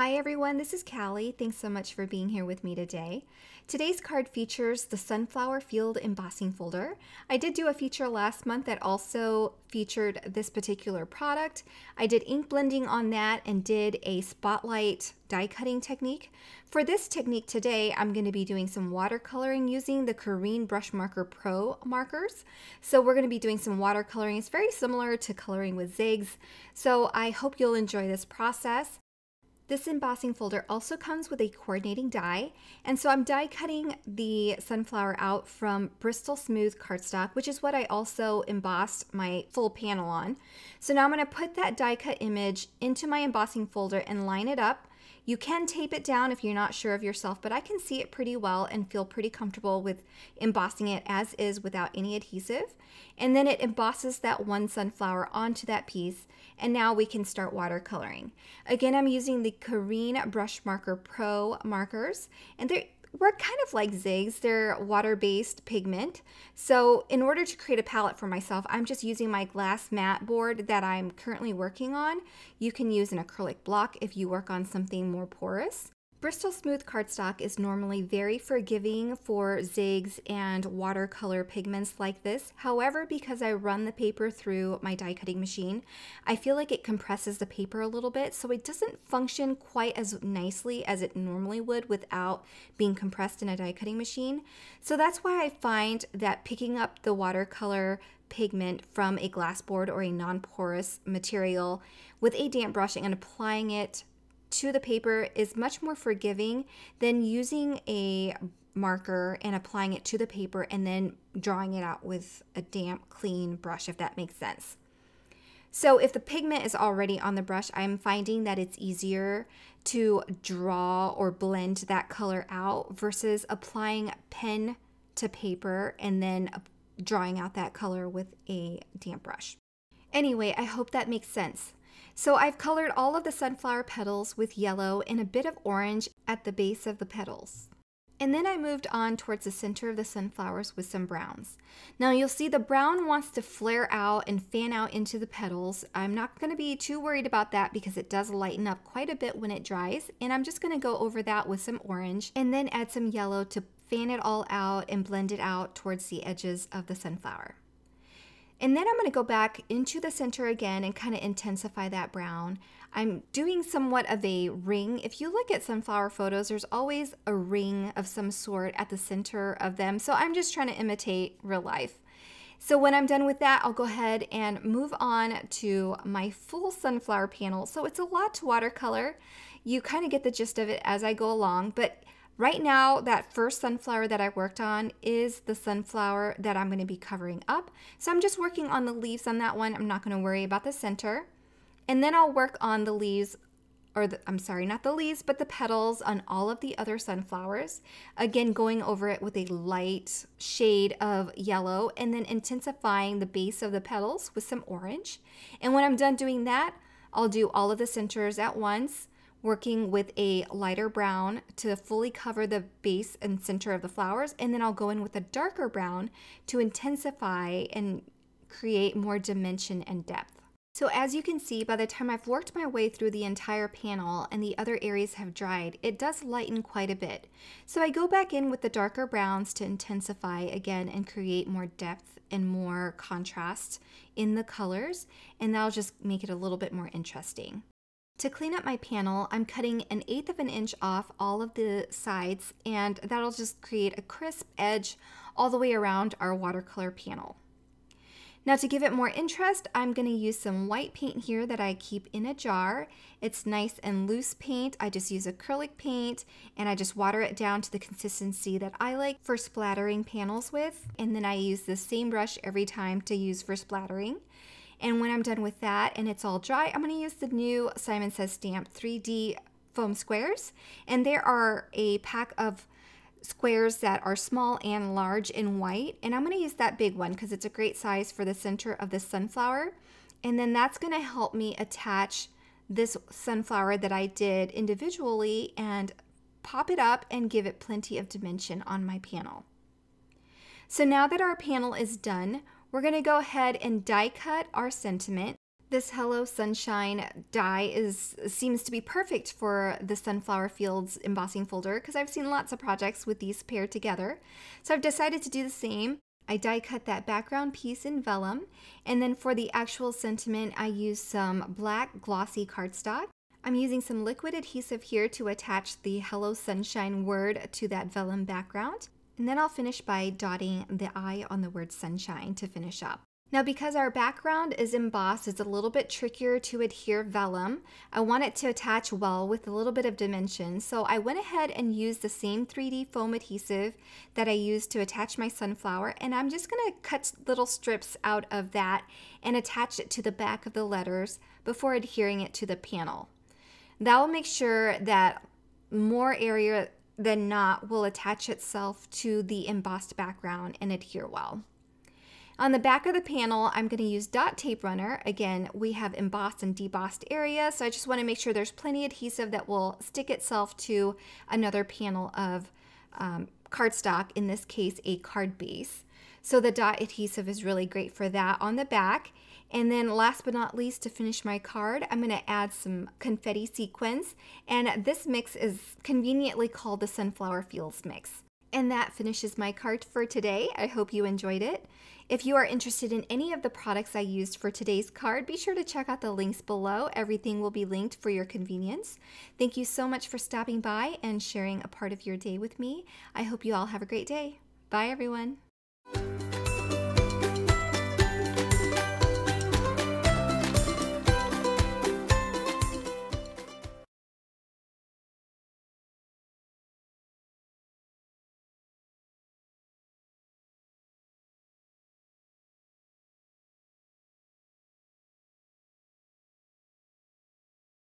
Hi everyone, this is Callie. Thanks so much for being here with me today. Today's card features the Sunflower Field embossing folder. I did do a feature last month that also featured this particular product. I did ink blending on that and did a spotlight die cutting technique. For this technique today, I'm going to be doing some watercoloring using the Karin BRUSHMARKER Pro markers. So we're going to be doing some watercoloring. It's very similar to coloring with zigs. So I hope you'll enjoy this process. This embossing folder also comes with a coordinating die, and so I'm die cutting the sunflower out from Bristol Smooth cardstock, which is what I also embossed my full panel on. So now I'm going to put that die cut image into my embossing folder and line it up. You can tape it down if you're not sure of yourself, but I can see it pretty well and feel pretty comfortable with embossing it as is without any adhesive. And then it embosses that one sunflower onto that piece, and now we can start watercoloring. Again, I'm using the Karin BRUSHMARKER Pro markers, and they're kind of like zigs. They're water-based pigment. So in order to create a palette for myself, I'm just using my glass mat board that I'm currently working on. You can use an acrylic block if you work on something more porous. Bristol Smooth cardstock is normally very forgiving for zigs and watercolor pigments like this. However, because I run the paper through my die cutting machine, I feel like it compresses the paper a little bit, so it doesn't function quite as nicely as it normally would without being compressed in a die cutting machine. So that's why I find that picking up the watercolor pigment from a glass board or a non-porous material with a damp brush and applying it to the paper is much more forgiving than using a marker and applying it to the paper and then drawing it out with a damp, clean brush, if that makes sense. So if the pigment is already on the brush, I'm finding that it's easier to draw or blend that color out versus applying pen to paper and then drawing out that color with a damp brush. Anyway, I hope that makes sense. So I've colored all of the sunflower petals with yellow and a bit of orange at the base of the petals. And then I moved on towards the center of the sunflowers with some browns. Now you'll see the brown wants to flare out and fan out into the petals. I'm not going to be too worried about that because it does lighten up quite a bit when it dries. And I'm just going to go over that with some orange and then add some yellow to fan it all out and blend it out towards the edges of the sunflower. And then I'm going to go back into the center again and kind of intensify that brown. I'm doing somewhat of a ring. If you look at sunflower photos, there's always a ring of some sort at the center of them. So I'm just trying to imitate real life. So when I'm done with that, I'll go ahead and move on to my full sunflower panel. So it's a lot to watercolor. You kind of get the gist of it as I go along, but right now, that first sunflower that I worked on is the sunflower that I'm going to be covering up. So I'm just working on the leaves on that one. I'm not going to worry about the center. And then I'll work on the leaves, I'm sorry, not the leaves, but the petals on all of the other sunflowers. Again, going over it with a light shade of yellow and then intensifying the base of the petals with some orange. And when I'm done doing that, I'll do all of the centers at once, working with a lighter brown to fully cover the base and center of the flowers, and then I'll go in with a darker brown to intensify and create more dimension and depth. So as you can see, by the time I've worked my way through the entire panel and the other areas have dried, it does lighten quite a bit. So I go back in with the darker browns to intensify again and create more depth and more contrast in the colors, and that'll just make it a little bit more interesting. To clean up my panel, I'm cutting 1/8 of an inch off all of the sides, and that'll just create a crisp edge all the way around our watercolor panel. Now to give it more interest, I'm going to use some white paint here that I keep in a jar. It's nice and loose paint. I just use acrylic paint and I just water it down to the consistency that I like for splattering panels with. And then I use the same brush every time to use for splattering. And when I'm done with that and it's all dry, I'm going to use the new Simon Says Stamp 3D foam squares. And there are a pack of squares that are small and large in white. And I'm going to use that big one because it's a great size for the center of the sunflower. And then that's going to help me attach this sunflower that I did individually and pop it up and give it plenty of dimension on my panel. So now that our panel is done, we're going to go ahead and die cut our sentiment. This Hello Sunshine die seems to be perfect for the Sunflower Fields embossing folder because I've seen lots of projects with these paired together. So I've decided to do the same. I die cut that background piece in vellum, and then for the actual sentiment I use some black glossy cardstock. I'm using some liquid adhesive here to attach the Hello Sunshine word to that vellum background, and then I'll finish by dotting the I on the word sunshine to finish up. Now, because our background is embossed, it's a little bit trickier to adhere vellum. I want it to attach well with a little bit of dimension, so I went ahead and used the same 3D foam adhesive that I used to attach my sunflower, and I'm just going to cut little strips out of that and attach it to the back of the letters before adhering it to the panel. That will make sure that more area than not will attach itself to the embossed background and adhere well. On the back of the panel, I'm going to use dot tape runner. Again, we have embossed and debossed areas, so I just want to make sure there's plenty of adhesive that will stick itself to another panel of cardstock, in this case a card base. So the dot adhesive is really great for that on the back. And then last but not least, to finish my card, I'm going to add some confetti sequins, and this mix is conveniently called the Sunflower Fields mix. And that finishes my card for today. I hope you enjoyed it. If you are interested in any of the products I used for today's card, be sure to check out the links below. Everything will be linked for your convenience. Thank you so much for stopping by and sharing a part of your day with me. I hope you all have a great day. Bye, everyone.